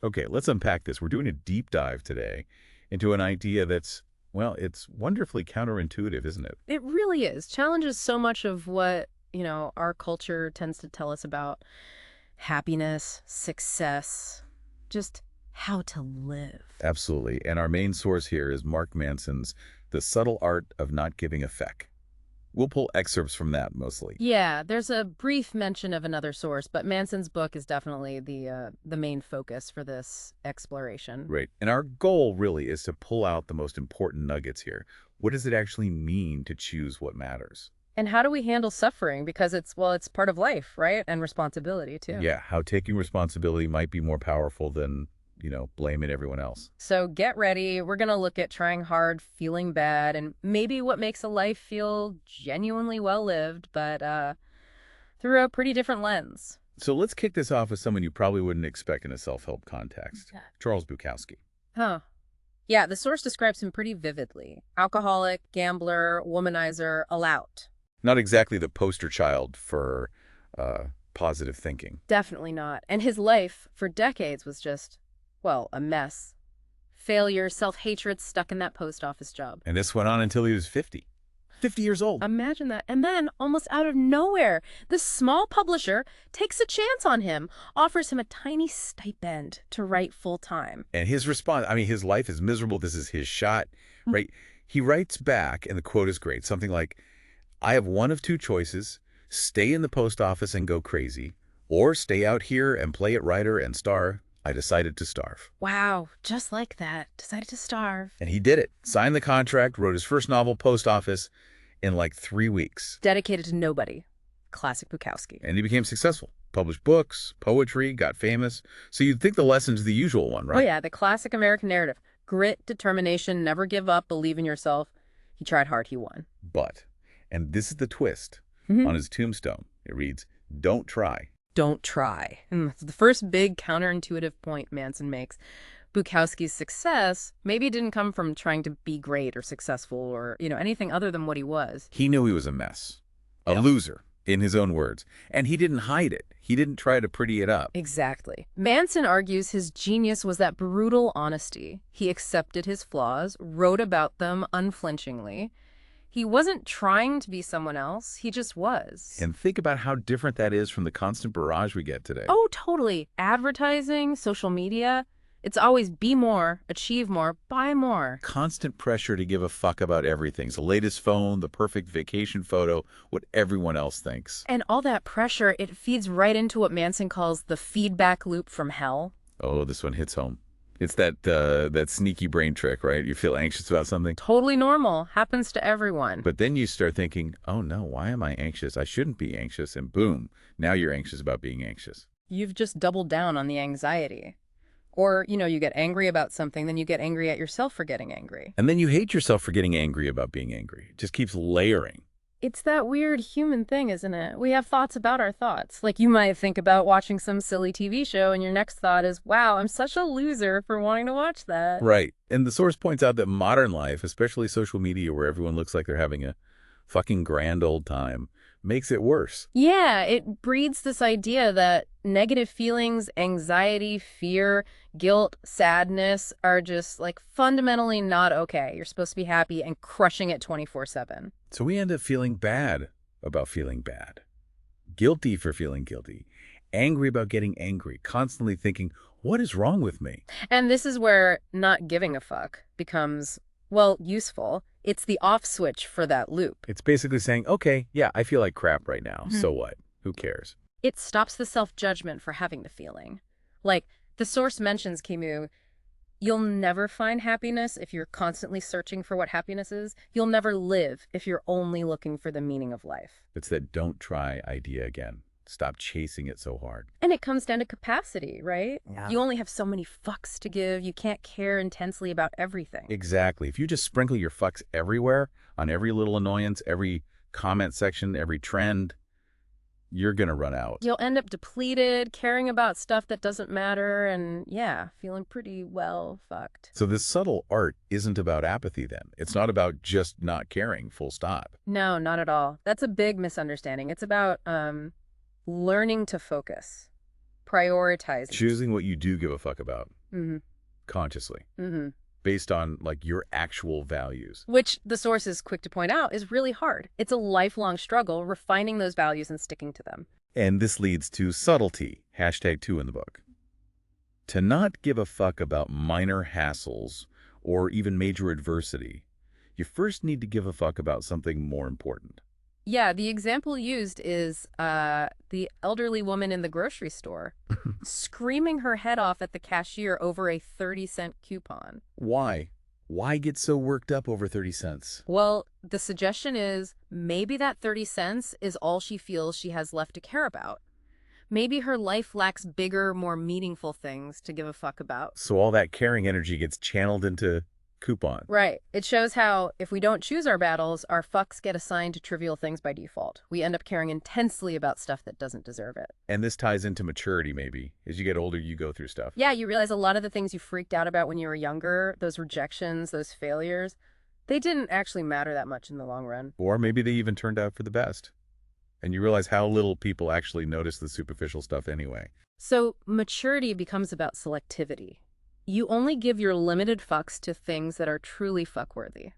Okay, let's unpack this. We're doing a deep dive today into an idea that's, well, it's wonderfully counterintuitive, isn't it? It really is. Challenges so much of what, our culture tends to tell us about happiness, success, just how to live. Absolutely. And our main source here is Mark Manson's The Subtle Art of Not Giving a Feck. We'll pull excerpts from that mostly. Yeah, there's a brief mention of another source, but Manson's book is definitely the main focus for this exploration. Right. And our goal really is to pull out the most important nuggets here. What does it actually mean to choose what matters? And how do we handle suffering? Because it's part of life, right? And responsibility too. Yeah, how taking responsibility might be more powerful than, blaming everyone else. So get ready. We're going to look at trying hard, feeling bad, and maybe what makes a life feel genuinely well lived, but through a pretty different lens. So let's kick this off with someone you probably wouldn't expect in a self-help context. Yeah. Charles Bukowski. Huh. Yeah, the source describes him pretty vividly. Alcoholic, gambler, womanizer, a lout. Not exactly the poster child for positive thinking. Definitely not. And his life, for decades, was just, well, a mess. Failure, self-hatred, stuck in that post office job. And this went on until he was 50. 50 years old. Imagine that. And then, almost out of nowhere, this small publisher takes a chance on him, offers him a tiny stipend to write full-time. And his response, his life is miserable. This is his shot, right? He writes back, and the quote is great, something like, I have one of two choices, stay in the post office and go crazy, or stay out here and play at writer and star. I decided to starve. Wow, just like that. Decided to starve. And he did it. Signed the contract, wrote his first novel, Post Office, in like 3 weeks. Dedicated to nobody. Classic Bukowski. And he became successful. Published books, poetry, got famous. So you'd think the lesson's the usual one, right? Oh yeah, the classic American narrative. Grit, determination, never give up, believe in yourself. He tried hard, he won. But, and this is the twist, on his tombstone, it reads, don't try. Don't try. That's the first big counterintuitive point Manson makes. Bukowski's success maybe didn't come from trying to be great or successful or, anything other than what he was. He knew he was a mess, a loser, in his own words. And he didn't hide it. He didn't try to pretty it up. Exactly. Manson argues his genius was that brutal honesty. He accepted his flaws, wrote about them unflinchingly. He wasn't trying to be someone else. He just was. And think about how different that is from the constant barrage we get today. Oh, totally. Advertising, social media, it's always be more, achieve more, buy more. Constant pressure to give a fuck about everything. It's the latest phone, the perfect vacation photo, what everyone else thinks. And all that pressure, it feeds right into what Manson calls the feedback loop from hell. Oh, this one hits home. It's that sneaky brain trick, right? You feel anxious about something. Totally normal. Happens to everyone. But then you start thinking, oh no, why am I anxious? I shouldn't be anxious. And boom, now you're anxious about being anxious. You've just doubled down on the anxiety. Or, you get angry about something, then you get angry at yourself for getting angry. And then you hate yourself for getting angry about being angry. It just keeps layering. It's that weird human thing, isn't it? We have thoughts about our thoughts. Like you might think about watching some silly TV show and your next thought is, wow, I'm such a loser for wanting to watch that. Right. And the source points out that modern life, especially social media where everyone looks like they're having a fucking grand old time, makes it worse. Yeah, it breeds this idea that negative feelings, anxiety, fear, guilt, sadness are just like fundamentally not okay. You're supposed to be happy and crushing it 24/7. So we end up feeling bad about feeling bad, guilty for feeling guilty, angry about getting angry, constantly thinking, what is wrong with me? And this is where not giving a fuck becomes, well, useful. It's the off switch for that loop. It's basically saying, okay, yeah, I feel like crap right now. So what? Who cares? It stops the self-judgment for having the feeling. Like, the source mentions, Camus, you'll never find happiness if you're constantly searching for what happiness is. You'll never live if you're only looking for the meaning of life. It's that don't try idea again. Stop chasing it so hard. And it comes down to capacity, right? Yeah. You only have so many fucks to give. You can't care intensely about everything. Exactly. If you just sprinkle your fucks everywhere, on every little annoyance, every comment section, every trend, you're going to run out. You'll end up depleted, caring about stuff that doesn't matter, and yeah, feeling pretty well fucked. So this subtle art isn't about apathy then. It's not about just not caring, full stop. No, not at all. That's a big misunderstanding. It's about learning to focus, prioritizing. Choosing what you do give a fuck about. Mm-hmm. Consciously. Mm-hmm. Based on, like, your actual values. Which, the source is quick to point out, is really hard. It's a lifelong struggle refining those values and sticking to them. And this leads to subtlety, #2 in the book. To not give a fuck about minor hassles or even major adversity, you first need to give a fuck about something more important. Yeah, the example used is the elderly woman in the grocery store screaming her head off at the cashier over a 30-cent coupon. Why? Why get so worked up over 30 cents? Well, the suggestion is maybe that 30 cents is all she feels she has left to care about. Maybe her life lacks bigger, more meaningful things to give a fuck about. So all that caring energy gets channeled into coupon. Right. It shows how, if we don't choose our battles, our fucks get assigned to trivial things by default. We end up caring intensely about stuff that doesn't deserve it. And this ties into maturity, maybe. As you get older, you go through stuff. Yeah, you realize a lot of the things you freaked out about when you were younger, those rejections, those failures, they didn't actually matter that much in the long run. Or maybe they even turned out for the best. And you realize how little people actually notice the superficial stuff anyway. So maturity becomes about selectivity. You only give your limited fucks to things that are truly fuckworthy.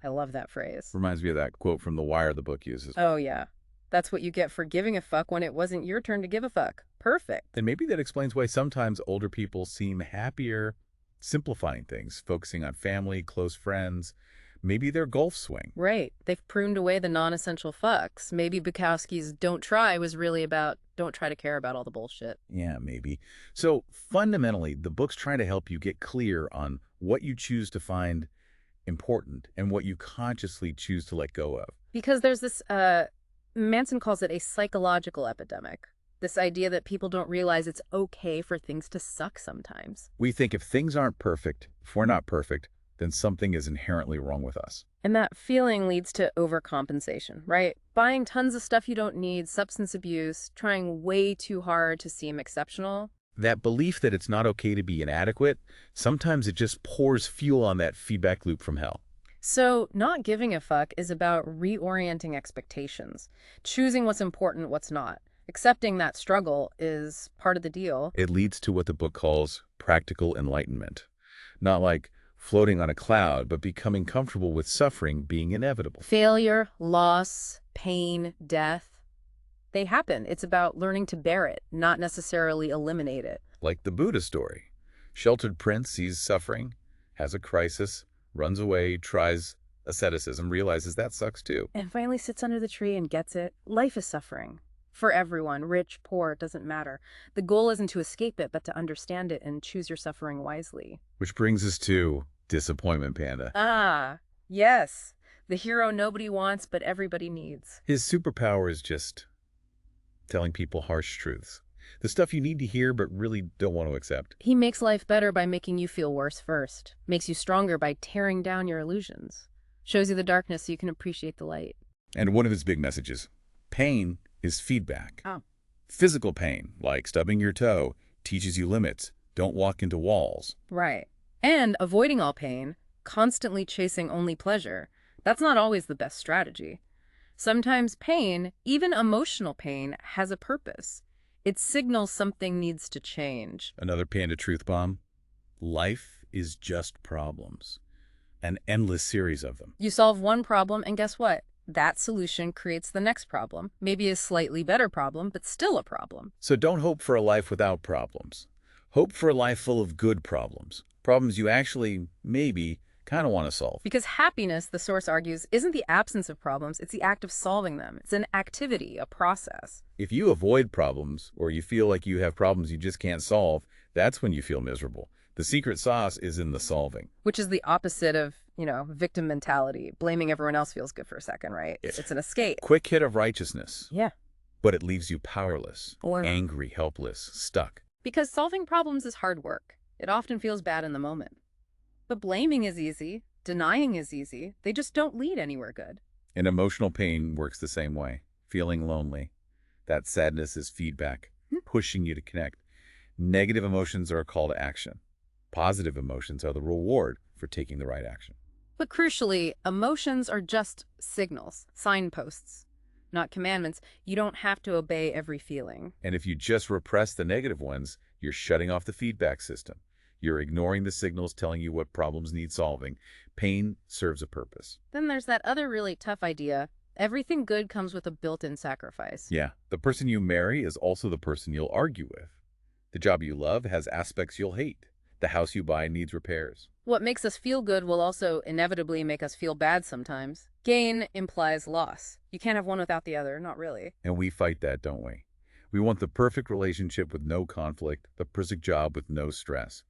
I love that phrase. Reminds me of that quote from The Wire the book uses. Oh, yeah. That's what you get for giving a fuck when it wasn't your turn to give a fuck. Perfect. And maybe that explains why sometimes older people seem happier simplifying things, focusing on family, close friends. Maybe their golf swing. Right. They've pruned away the non-essential fucks. Maybe Bukowski's Don't Try was really about don't try to care about all the bullshit. Yeah, maybe. So fundamentally, the book's trying to help you get clear on what you choose to find important and what you consciously choose to let go of. Because there's this, Manson calls it a psychological epidemic. This idea that people don't realize it's okay for things to suck sometimes. We think if things aren't perfect, if we're not perfect, then something is inherently wrong with us. And that feeling leads to overcompensation, right? Buying tons of stuff you don't need, substance abuse, trying way too hard to seem exceptional. That belief that it's not okay to be inadequate, sometimes it just pours fuel on that feedback loop from hell. So not giving a fuck is about reorienting expectations, choosing what's important, what's not. Accepting that struggle is part of the deal. It leads to what the book calls practical enlightenment. Not like floating on a cloud, but becoming comfortable with suffering being inevitable. Failure, loss, pain, death, they happen. It's about learning to bear it, not necessarily eliminate it. Like the Buddha story. Sheltered prince sees suffering, has a crisis, runs away, tries asceticism, realizes that sucks too. And finally sits under the tree and gets it. Life is suffering. For everyone, rich, poor, it doesn't matter. The goal isn't to escape it, but to understand it and choose your suffering wisely. Which brings us to Disappointment Panda. Ah, yes. The hero nobody wants, but everybody needs. His superpower is just telling people harsh truths. The stuff you need to hear but really don't want to accept. He makes life better by making you feel worse first. Makes you stronger by tearing down your illusions. Shows you the darkness so you can appreciate the light. And one of his big messages, pain is feedback. Oh. Physical pain, like stubbing your toe, teaches you limits. Don't walk into walls. Right. And avoiding all pain, constantly chasing only pleasure, that's not always the best strategy. Sometimes pain, even emotional pain, has a purpose. It signals something needs to change. Another panda truth bomb. Life is just problems. An endless series of them. You solve one problem, and guess what? That solution creates the next problem. Maybe a slightly better problem, but still a problem. So don't hope for a life without problems. Hope for a life full of good problems. Problems you actually, maybe, kind of want to solve. Because happiness, the source argues, isn't the absence of problems, it's the act of solving them. It's an activity, a process. If you avoid problems, or you feel like you have problems you just can't solve, that's when you feel miserable. The secret sauce is in the solving. Which is the opposite of, victim mentality. Blaming everyone else feels good for a second, right? It's an escape. Quick hit of righteousness. Yeah. But it leaves you powerless, Or angry, helpless, stuck. Because solving problems is hard work. It often feels bad in the moment. But blaming is easy. Denying is easy. They just don't lead anywhere good. And emotional pain works the same way. Feeling lonely. That sadness is feedback, pushing you to connect. Negative emotions are a call to action. Positive emotions are the reward for taking the right action. But crucially, emotions are just signals, signposts. not commandments. You don't have to obey every feeling. And if you just repress the negative ones, you're shutting off the feedback system. You're ignoring the signals telling you what problems need solving. Pain serves a purpose. Then there's that other really tough idea. Everything good comes with a built-in sacrifice. Yeah, the person you marry is also the person you'll argue with. The job you love has aspects you'll hate. The house you buy needs repairs. What makes us feel good will also inevitably make us feel bad sometimes. Gain implies loss. You can't have one without the other, not really. And we fight that, don't we? We want the perfect relationship with no conflict, the perfect job with no stress.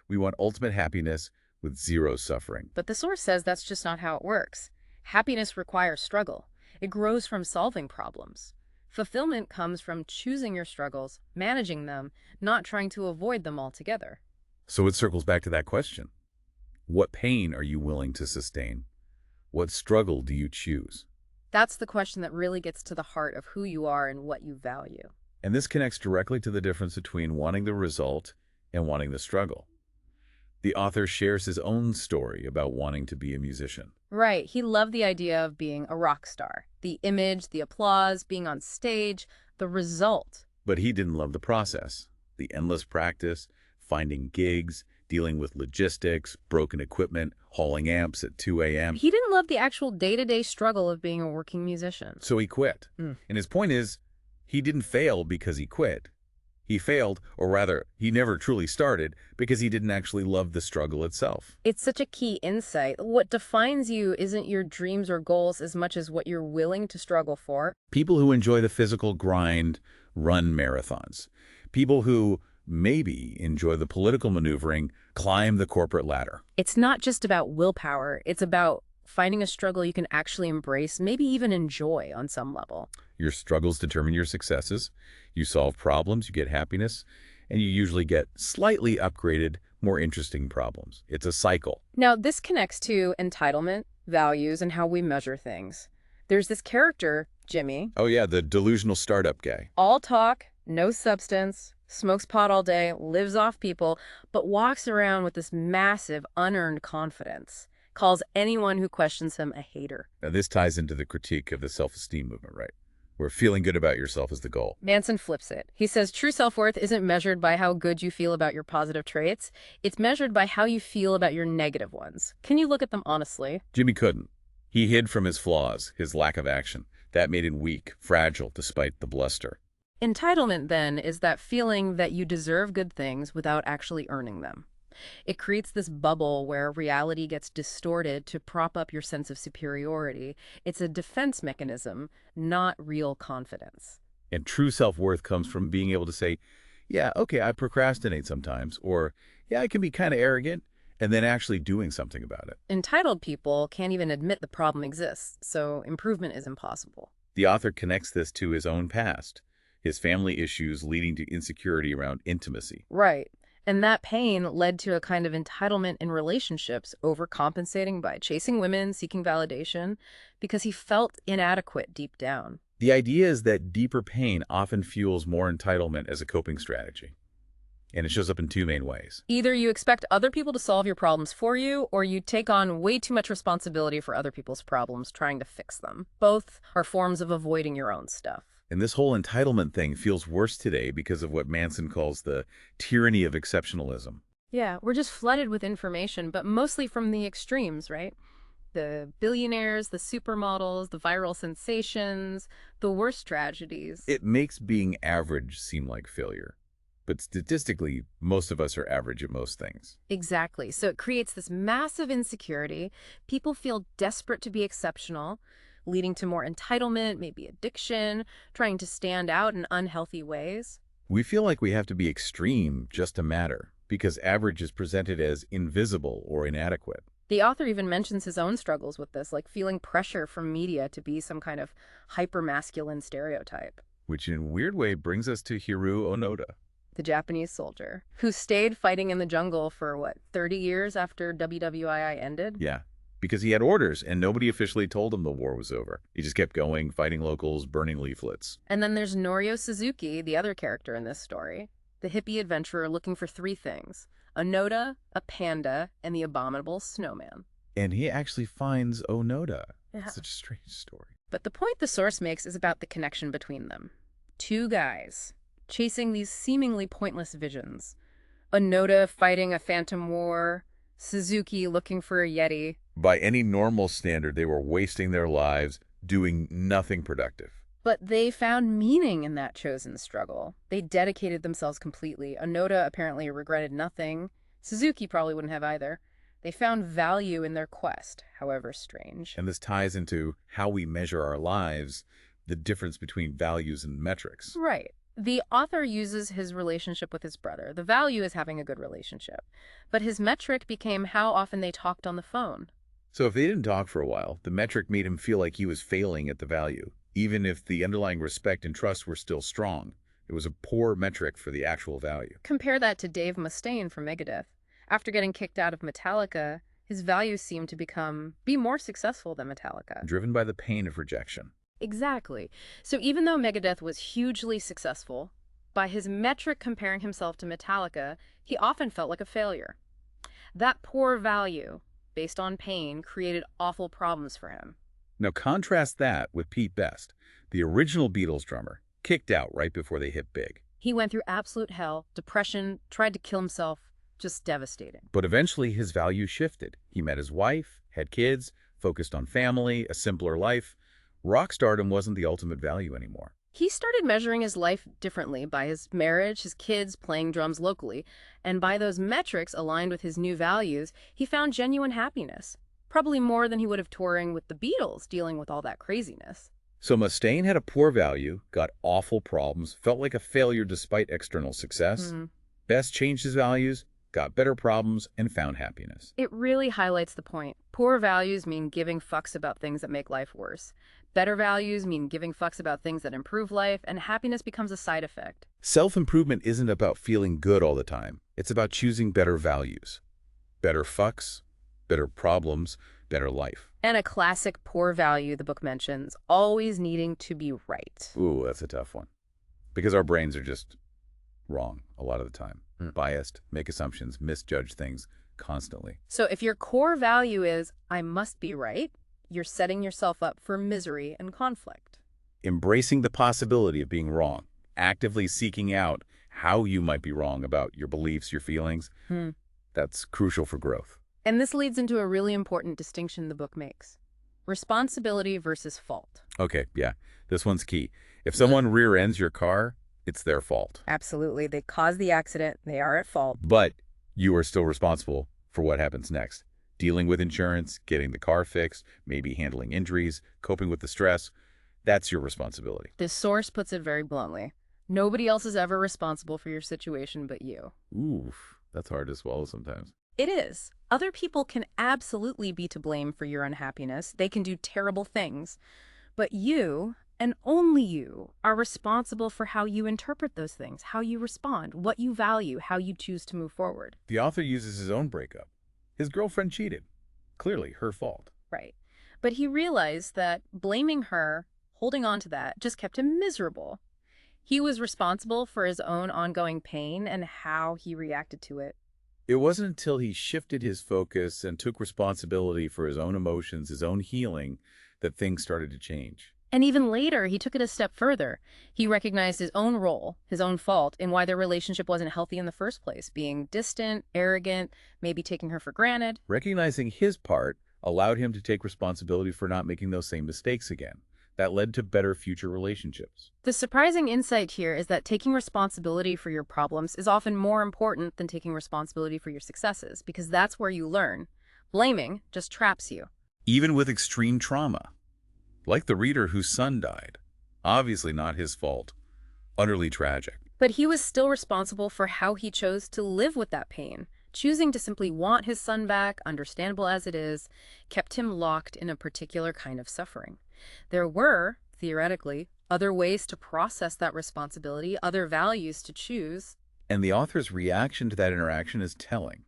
We want ultimate happiness with zero suffering. But the source says that's just not how it works. Happiness requires struggle. It grows from solving problems. Fulfillment comes from choosing your struggles, managing them, not trying to avoid them altogether. So it circles back to that question. What pain are you willing to sustain? What struggle do you choose? That's the question that really gets to the heart of who you are and what you value. And this connects directly to the difference between wanting the result and wanting the struggle. The author shares his own story about wanting to be a musician. Right. He loved the idea of being a rock star. The image, the applause, being on stage, the result. But he didn't love the process, the endless practice, finding gigs, dealing with logistics, broken equipment, hauling amps at 2 a.m. He didn't love the actual day-to-day struggle of being a working musician. So he quit. And his point is, he didn't fail because he quit. He failed, or rather, he never truly started, because he didn't actually love the struggle itself. It's such a key insight. What defines you isn't your dreams or goals as much as what you're willing to struggle for. People who enjoy the physical grind run marathons. People who maybe enjoy the political maneuvering climb the corporate ladder. It's not just about willpower. It's about finding a struggle you can actually embrace, maybe even enjoy on some level. Your struggles determine your successes. You solve problems, you get happiness, and you usually get slightly upgraded, more interesting problems. It's a cycle. Now, this connects to entitlement, values, and how we measure things. There's this character, Jimmy. Oh yeah, the delusional startup guy. All talk, no substance, smokes pot all day, lives off people, but walks around with this massive, unearned confidence. Calls anyone who questions him a hater. Now this ties into the critique of the self-esteem movement, right? Where feeling good about yourself is the goal. Manson flips it. He says true self-worth isn't measured by how good you feel about your positive traits. It's measured by how you feel about your negative ones. Can you look at them honestly? Jimmy couldn't. He hid from his flaws, his lack of action. That made him weak, fragile, despite the bluster. Entitlement, then, is that feeling that you deserve good things without actually earning them. It creates this bubble where reality gets distorted to prop up your sense of superiority. It's a defense mechanism, not real confidence. And true self-worth comes from being able to say, yeah, okay, I procrastinate sometimes, or yeah, I can be kind of arrogant, and then actually doing something about it. Entitled people can't even admit the problem exists, so improvement is impossible. The author connects this to his own past, his family issues leading to insecurity around intimacy. Right. And that pain led to a kind of entitlement in relationships, overcompensating by chasing women, seeking validation, because he felt inadequate deep down. The idea is that deeper pain often fuels more entitlement as a coping strategy. And it shows up in two main ways. Either you expect other people to solve your problems for you, or you take on way too much responsibility for other people's problems, trying to fix them. Both are forms of avoiding your own stuff. And this whole entitlement thing feels worse today because of what Manson calls the tyranny of exceptionalism. Yeah, we're just flooded with information, but mostly from the extremes, right? The billionaires, the supermodels, the viral sensations, the worst tragedies. It makes being average seem like failure. But statistically, most of us are average at most things. Exactly. So it creates this massive insecurity. People feel desperate to be exceptional, leading to more entitlement, maybe addiction, trying to stand out in unhealthy ways. We feel like we have to be extreme just to matter, because average is presented as invisible or inadequate. The author even mentions his own struggles with this, like feeling pressure from media to be some kind of hyper-masculine stereotype. Which in a weird way brings us to Hiroo Onoda. The Japanese soldier, who stayed fighting in the jungle for, 30 years after WWII ended? Yeah, because he had orders and nobody officially told him the war was over. He just kept going, fighting locals, burning leaflets. And then there's Norio Suzuki, the other character in this story, the hippie adventurer looking for three things: a Noda, a panda, and the abominable snowman. And he actually finds Onoda. Yeah. Such a strange story. But the point the source makes is about the connection between them. Two guys chasing these seemingly pointless visions. Onoda fighting a phantom war, Suzuki looking for a Yeti. By any normal standard, they were wasting their lives doing nothing productive. But they found meaning in that chosen struggle. They dedicated themselves completely. Onoda apparently regretted nothing. Suzuki probably wouldn't have either. They found value in their quest, however strange. And this ties into how we measure our lives, the difference between values and metrics. Right. The author uses his relationship with his brother. The value is having a good relationship. But his metric became how often they talked on the phone. So if they didn't talk for a while, the metric made him feel like he was failing at the value, even if the underlying respect and trust were still strong. It was a poor metric for the actual value. Compare that to Dave Mustaine from Megadeth. After getting kicked out of Metallica, his values seemed to be more successful than Metallica. Driven by the pain of rejection. Exactly. So even though Megadeth was hugely successful, by his metric comparing himself to Metallica, he often felt like a failure. That poor value, based on pain, created awful problems for him. Now contrast that with Pete Best, the original Beatles drummer, kicked out right before they hit big. He went through absolute hell, depression, tried to kill himself, just devastating. But eventually his values shifted. He met his wife, had kids, focused on family, a simpler life. Rock stardom wasn't the ultimate value anymore. He started measuring his life differently by his marriage, his kids, playing drums locally, and by those metrics aligned with his new values, he found genuine happiness. Probably more than he would have touring with the Beatles, dealing with all that craziness. So Mustaine had a poor value, got awful problems, felt like a failure despite external success. Best changed his values, got better problems, and found happiness. It really highlights the point. Poor values mean giving fucks about things that make life worse. Better values mean giving fucks about things that improve life, and happiness becomes a side effect. Self-improvement isn't about feeling good all the time. It's about choosing better values. Better fucks, better problems, better life. And a classic poor value the book mentions, always needing to be right. Ooh, that's a tough one. Because our brains are just wrong a lot of the time. Biased, make assumptions, misjudge things constantly. So if your core value is, I must be right, you're setting yourself up for misery and conflict. Embracing the possibility of being wrong, actively seeking out how you might be wrong about your beliefs, your feelings, that's crucial for growth. And this leads into a really important distinction the book makes. Responsibility versus fault. Okay, yeah, this one's key. If someone rear-ends your car, it's their fault. Absolutely. They caused the accident. They are at fault. But you are still responsible for what happens next. Dealing with insurance, getting the car fixed, maybe handling injuries, coping with the stress. That's your responsibility. This source puts it very bluntly. Nobody else is ever responsible for your situation but you. Oof, that's hard to swallow sometimes. It is. Other people can absolutely be to blame for your unhappiness. They can do terrible things. But you, and only you, are responsible for how you interpret those things, how you respond, what you value, how you choose to move forward. The author uses his own breakup. His girlfriend cheated. Clearly her fault. Right. But he realized that blaming her, holding on to that, just kept him miserable. He was responsible for his own ongoing pain and how he reacted to it. It wasn't until he shifted his focus and took responsibility for his own emotions, his own healing, that things started to change. And even later, he took it a step further. He recognized his own role, his own fault, in why their relationship wasn't healthy in the first place, being distant, arrogant, maybe taking her for granted. Recognizing his part allowed him to take responsibility for not making those same mistakes again. That led to better future relationships. The surprising insight here is that taking responsibility for your problems is often more important than taking responsibility for your successes, because that's where you learn. Blaming just traps you. Even with extreme trauma. Like the reader whose son died. Obviously not his fault. Utterly tragic. But he was still responsible for how he chose to live with that pain. Choosing to simply want his son back, understandable as it is, kept him locked in a particular kind of suffering. There were, theoretically, other ways to process that responsibility, other values to choose. And the author's reaction to that interaction is telling.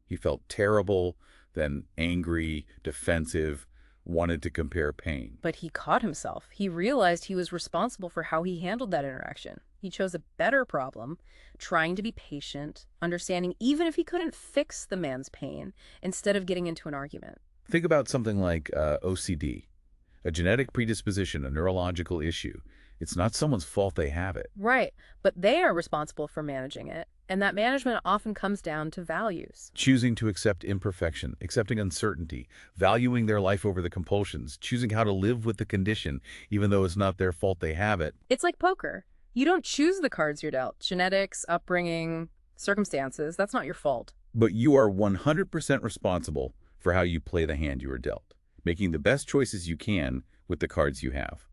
He felt terrible, then angry, defensive, wanted to compare pain. But he caught himself. He realized he was responsible for how he handled that interaction. He chose a better problem, trying to be patient, understanding even if he couldn't fix the man's pain, instead of getting into an argument. Think about something like OCD. A genetic predisposition, a neurological issue. It's not someone's fault they have it. Right, but they are responsible for managing it, and that management often comes down to values. Choosing to accept imperfection, accepting uncertainty, valuing their life over the compulsions, choosing how to live with the condition, even though it's not their fault they have it. It's like poker. You don't choose the cards you're dealt. Genetics, upbringing, circumstances, that's not your fault. But you are 100% responsible for how you play the hand you are dealt, making the best choices you can with the cards you have.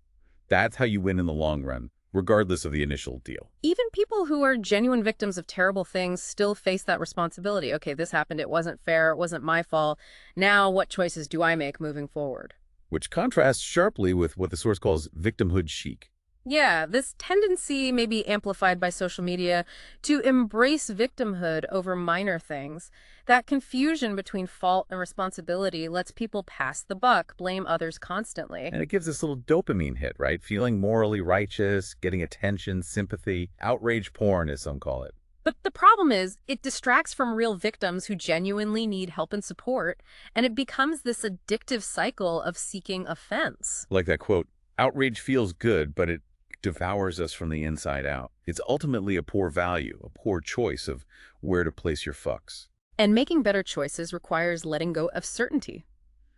That's how you win in the long run, regardless of the initial deal. Even people who are genuine victims of terrible things still face that responsibility. Okay, this happened, it wasn't fair, it wasn't my fault. Now what choices do I make moving forward? Which contrasts sharply with what the source calls victimhood chic. Yeah, this tendency may be amplified by social media to embrace victimhood over minor things. That confusion between fault and responsibility lets people pass the buck, blame others constantly. And it gives this little dopamine hit, right? Feeling morally righteous, getting attention, sympathy, outrage porn, as some call it. But the problem is, it distracts from real victims who genuinely need help and support, and it becomes this addictive cycle of seeking offense. Like that quote, outrage feels good, but it devours us from the inside out. It's ultimately a poor value, a poor choice of where to place your fucks. And making better choices requires letting go of certainty.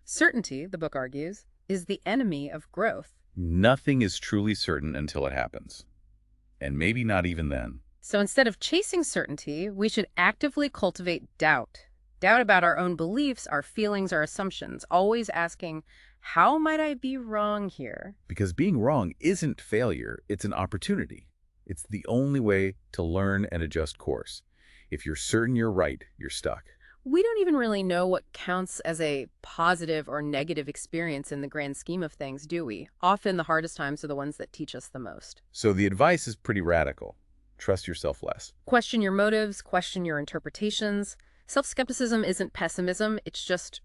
Certainty, the book argues, is the enemy of growth. Nothing is truly certain until it happens. And maybe not even then. So instead of chasing certainty, we should actively cultivate doubt. Doubt about our own beliefs, our feelings, our assumptions, always asking, how might I be wrong here? Because being wrong isn't failure, it's an opportunity. It's the only way to learn and adjust course. If you're certain you're right, you're stuck. We don't even really know what counts as a positive or negative experience in the grand scheme of things, do we? Often the hardest times are the ones that teach us the most. So the advice is pretty radical. Trust yourself less. Question your motives, question your interpretations. Self-skepticism isn't pessimism, it's just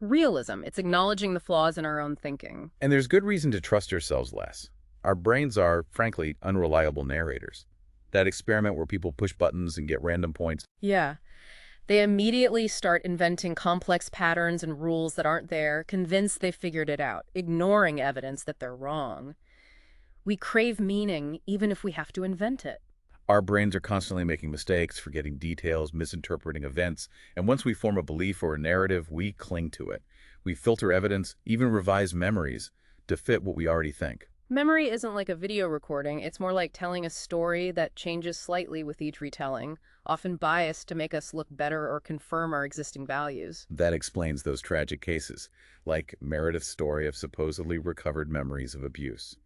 realism. It's acknowledging the flaws in our own thinking. And there's good reason to trust ourselves less. Our brains are, frankly, unreliable narrators. That experiment where people push buttons and get random points. Yeah. They immediately start inventing complex patterns and rules that aren't there, convinced they've figured it out, ignoring evidence that they're wrong. We crave meaning even if we have to invent it. Our brains are constantly making mistakes, forgetting details, misinterpreting events, and once we form a belief or a narrative, we cling to it. We filter evidence, even revise memories, to fit what we already think. Memory isn't like a video recording, it's more like telling a story that changes slightly with each retelling, often biased to make us look better or confirm our existing values. That explains those tragic cases, like Meredith's story of supposedly recovered memories of abuse.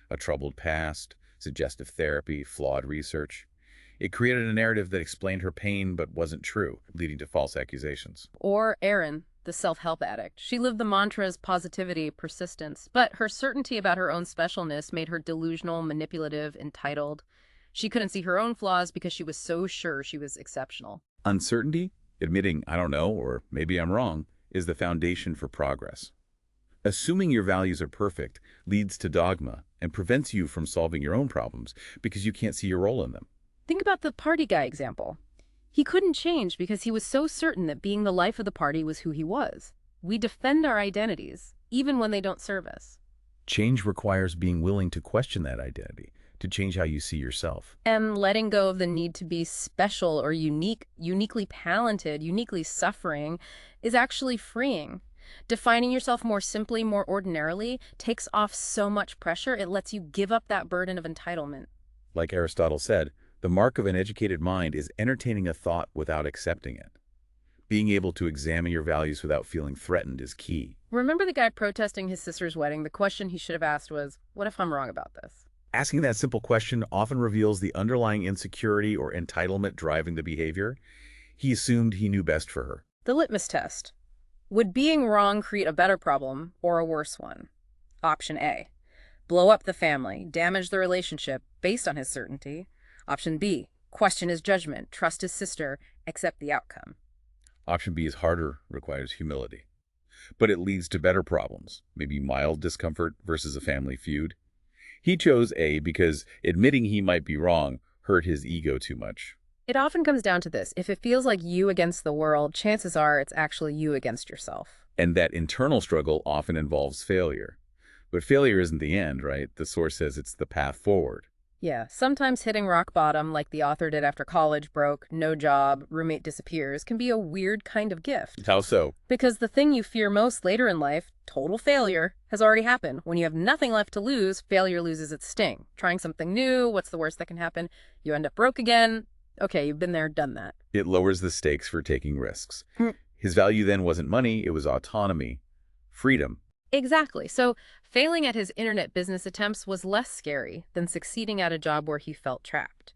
A troubled past, suggestive therapy, flawed research. It created a narrative that explained her pain but wasn't true, leading to false accusations. Or Erin, the self-help addict. She lived the mantras positivity, persistence, but her certainty about her own specialness made her delusional, manipulative, entitled. She couldn't see her own flaws because she was so sure she was exceptional. Uncertainty, admitting I don't know or maybe I'm wrong, is the foundation for progress. Assuming your values are perfect leads to dogma and prevents you from solving your own problems because you can't see your role in them. Think about the party guy example. He couldn't change because he was so certain that being the life of the party was who he was. We defend our identities, even when they don't serve us. Change requires being willing to question that identity, to change how you see yourself. And letting go of the need to be special or unique, uniquely talented, uniquely suffering, is actually freeing. Defining yourself more simply, more ordinarily, takes off so much pressure, it lets you give up that burden of entitlement. Like Aristotle said, the mark of an educated mind is entertaining a thought without accepting it. Being able to examine your values without feeling threatened is key. Remember the guy protesting his sister's wedding? The question he should have asked was, what if I'm wrong about this? Asking that simple question often reveals the underlying insecurity or entitlement driving the behavior. He assumed he knew best for her. The litmus test. Would being wrong create a better problem or a worse one? Option A. Blow up the family, damage the relationship based on his certainty. Option B. Question his judgment, trust his sister, accept the outcome. Option B is harder, requires humility. But it leads to better problems, maybe mild discomfort versus a family feud. He chose A because admitting he might be wrong hurt his ego too much. It often comes down to this. If it feels like you against the world, chances are it's actually you against yourself. And that internal struggle often involves failure. But failure isn't the end, right? The source says it's the path forward. Yeah, sometimes hitting rock bottom, like the author did after college broke, no job, roommate disappears, can be a weird kind of gift. How so? Because the thing you fear most later in life, total failure, has already happened. When you have nothing left to lose, failure loses its sting. Trying something new, what's the worst that can happen? You end up broke again. Okay, you've been there, done that. It lowers the stakes for taking risks. Hmm. His value then wasn't money, it was autonomy, freedom. Exactly. So failing at his internet business attempts was less scary than succeeding at a job where he felt trapped.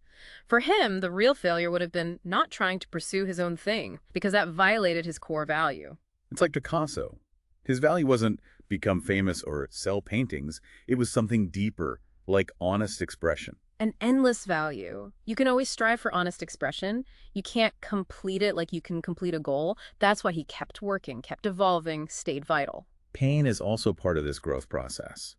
For him, the real failure would have been not trying to pursue his own thing, because that violated his core value. It's like Picasso. His value wasn't become famous or sell paintings. It was something deeper, like honest expression. An endless value. You can always strive for honest expression. You can't complete it like you can complete a goal. That's why he kept working, kept evolving, stayed vital. Pain is also part of this growth process.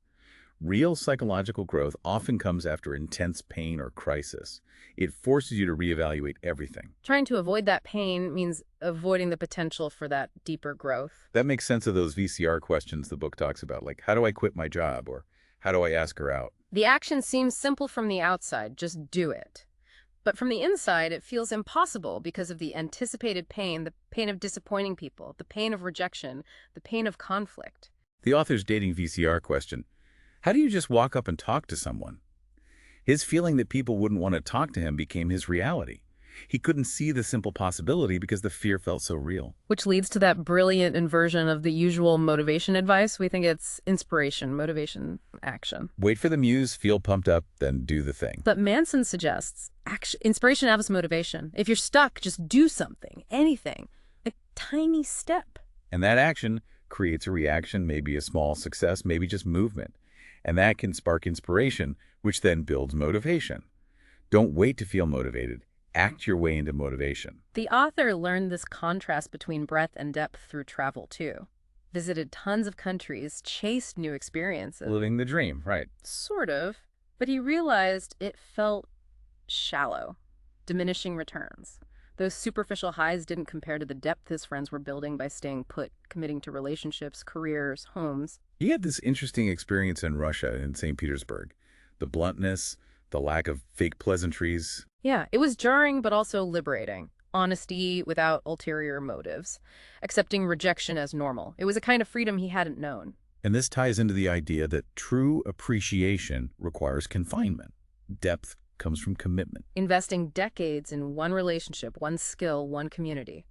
Real psychological growth often comes after intense pain or crisis. It forces you to reevaluate everything. Trying to avoid that pain means avoiding the potential for that deeper growth. That makes sense of those VCR questions the book talks about, like, how do I quit my job? Or how do I ask her out? The action seems simple from the outside, just do it. But from the inside, it feels impossible because of the anticipated pain, the pain of disappointing people, the pain of rejection, the pain of conflict. The author's dating VCR question, how do you just walk up and talk to someone? His feeling that people wouldn't want to talk to him became his reality. He couldn't see the simple possibility because the fear felt so real. Which leads to that brilliant inversion of the usual motivation advice. We think it's inspiration, motivation, action. Wait for the muse, feel pumped up, then do the thing. But Manson suggests inspiration as motivation. If you're stuck, just do something, anything, a tiny step. And that action creates a reaction, maybe a small success, maybe just movement. And that can spark inspiration, which then builds motivation. Don't wait to feel motivated. Act your way into motivation. The author learned this contrast between breadth and depth through travel, too. Visited tons of countries, chased new experiences. Living the dream, right. Sort of. But he realized it felt shallow, diminishing returns. Those superficial highs didn't compare to the depth his friends were building by staying put, committing to relationships, careers, homes. He had this interesting experience in Russia, in St. Petersburg. The bluntness, the lack of fake pleasantries. Yeah, it was jarring but also liberating. Honesty without ulterior motives. Accepting rejection as normal. It was a kind of freedom he hadn't known. And this ties into the idea that true appreciation requires confinement. Depth comes from commitment. Investing decades in one relationship, one skill, one community.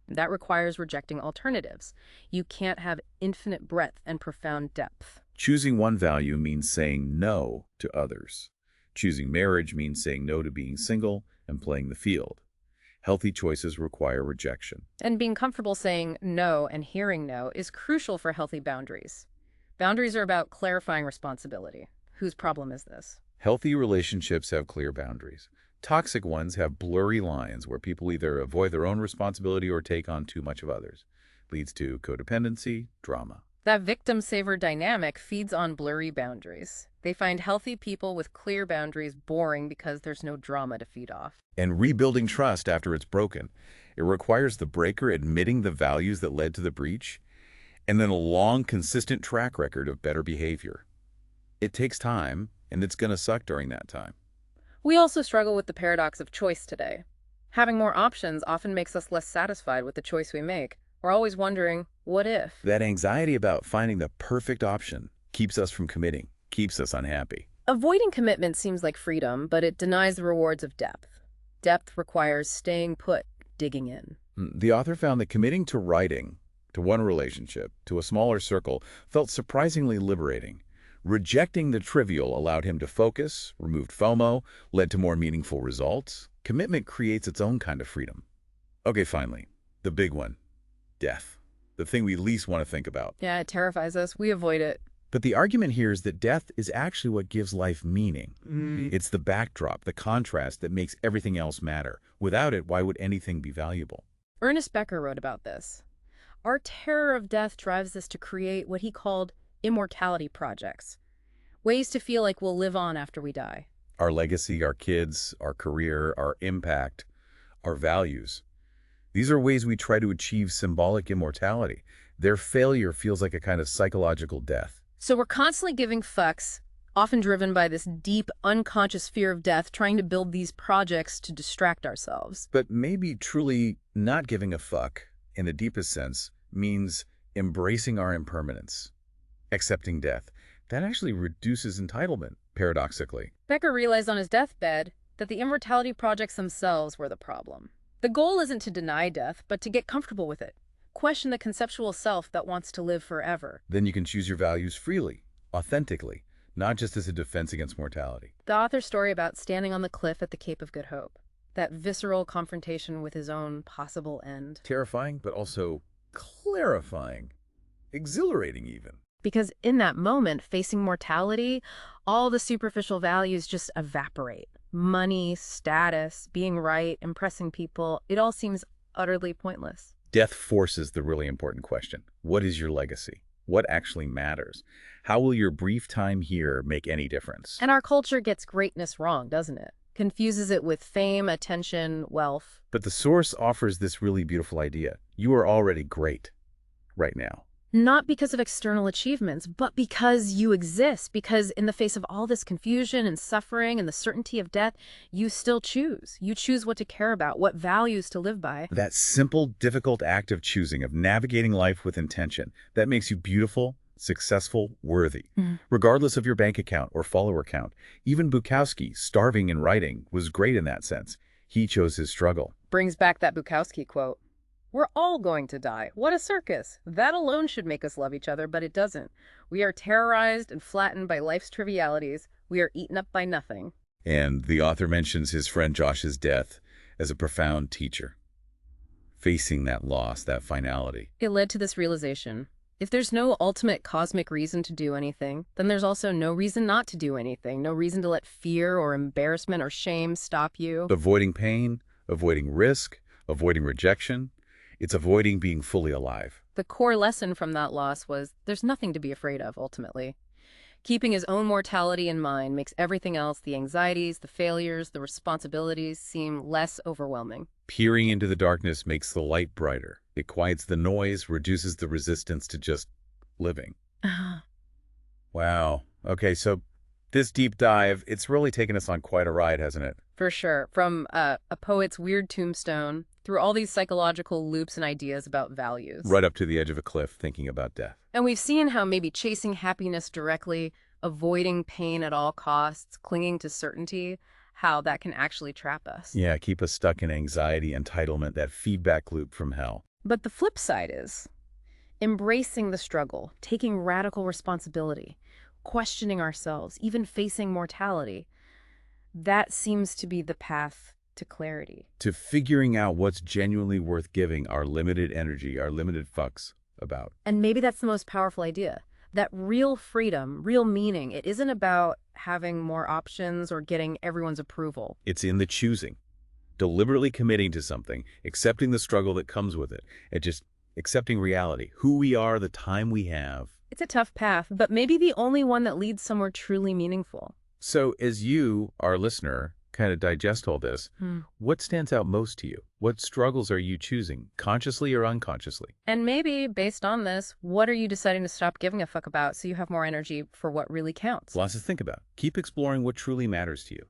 That requires rejecting alternatives. You can't have infinite breadth and profound depth. Choosing one value means saying no to others. Choosing marriage means saying no to being single and playing the field. Healthy choices require rejection. And being comfortable saying no and hearing no is crucial for healthy boundaries. Boundaries are about clarifying responsibility. Whose problem is this? Healthy relationships have clear boundaries. Toxic ones have blurry lines where people either avoid their own responsibility or take on too much of others. Leads to codependency, drama. That victim-saver dynamic feeds on blurry boundaries. They find healthy people with clear boundaries boring because there's no drama to feed off. And rebuilding trust after it's broken. It requires the breaker admitting the values that led to the breach, and then a long, consistent track record of better behavior. It takes time, and it's going to suck during that time. We also struggle with the paradox of choice today. Having more options often makes us less satisfied with the choice we make. We're always wondering, what if? That anxiety about finding the perfect option keeps us from committing, keeps us unhappy. Avoiding commitment seems like freedom, but it denies the rewards of depth. Depth requires staying put, digging in. The author found that committing to writing, to one relationship, to a smaller circle, felt surprisingly liberating. Rejecting the trivial allowed him to focus, removed FOMO, led to more meaningful results. Commitment creates its own kind of freedom. Okay, finally, the big one, death. The thing we least want to think about. Yeah, it terrifies us. We avoid it. But the argument here is that death is actually what gives life meaning. It's the backdrop, the contrast that makes everything else matter. Without it, why would anything be valuable? Ernest Becker wrote about this. Our terror of death drives us to create what he called immortality projects, ways to feel like we'll live on after we die. Our legacy, our kids, our career, our impact, our values. These are ways we try to achieve symbolic immortality. Their failure feels like a kind of psychological death. So we're constantly giving fucks, often driven by this deep, unconscious fear of death, trying to build these projects to distract ourselves. But maybe truly not giving a fuck, in the deepest sense, means embracing our impermanence, accepting death. That actually reduces entitlement, paradoxically. Becker realized on his deathbed that the immortality projects themselves were the problem. The goal isn't to deny death, but to get comfortable with it. Question the conceptual self that wants to live forever. Then you can choose your values freely, authentically, not just as a defense against mortality. The author's story about standing on the cliff at the Cape of Good Hope, that visceral confrontation with his own possible end. Terrifying, but also clarifying, exhilarating even. Because in that moment, facing mortality, all the superficial values just evaporate. Money, status, being right, impressing people, it all seems utterly pointless. Death forces the really important question. What is your legacy? What actually matters? How will your brief time here make any difference? And our culture gets greatness wrong, doesn't it? Confuses it with fame, attention, wealth. But the source offers this really beautiful idea. You are already great right now. Not because of external achievements, but because you exist. Because in the face of all this confusion and suffering and the certainty of death, you still choose. You choose what to care about, what values to live by. That simple, difficult act of choosing, of navigating life with intention, that makes you beautiful, successful, worthy. Regardless of your bank account or follower count. Even Bukowski, starving in writing, was great in that sense. He chose his struggle. Brings back that Bukowski quote. We're all going to die. What a circus. That alone should make us love each other, but it doesn't. We are terrorized and flattened by life's trivialities. We are eaten up by nothing. And the author mentions his friend Josh's death as a profound teacher. Facing that loss, that finality. It led to this realization. If there's no ultimate cosmic reason to do anything, then there's also no reason not to do anything. No reason to let fear or embarrassment or shame stop you. Avoiding pain, avoiding risk, avoiding rejection. It's avoiding being fully alive. The core lesson from that loss was there's nothing to be afraid of, ultimately. Keeping his own mortality in mind makes everything else, the anxieties, the failures, the responsibilities, seem less overwhelming. Peering into the darkness makes the light brighter. It quiets the noise, reduces the resistance to just living. Wow. Okay, so this deep dive, it's really taken us on quite a ride, hasn't it? For sure. From a poet's weird tombstone, through all these psychological loops and ideas about values. Right up to the edge of a cliff, thinking about death. And we've seen how maybe chasing happiness directly, avoiding pain at all costs, clinging to certainty, how that can actually trap us. Yeah, keep us stuck in anxiety, entitlement, that feedback loop from hell. But the flip side is embracing the struggle, taking radical responsibility, questioning ourselves, even facing mortality. That seems to be the path to clarity. To figuring out what's genuinely worth giving our limited energy, our limited fucks about. And maybe that's the most powerful idea. That real freedom, real meaning, it isn't about having more options or getting everyone's approval. It's in the choosing. Deliberately committing to something, accepting the struggle that comes with it, and just accepting reality, who we are, the time we have. It's a tough path, but maybe the only one that leads somewhere truly meaningful. So as you, our listener, kind of digest all this, what stands out most to you? What struggles are you choosing, consciously or unconsciously? And maybe, based on this, what are you deciding to stop giving a fuck about so you have more energy for what really counts? Lots to think about. Keep exploring what truly matters to you.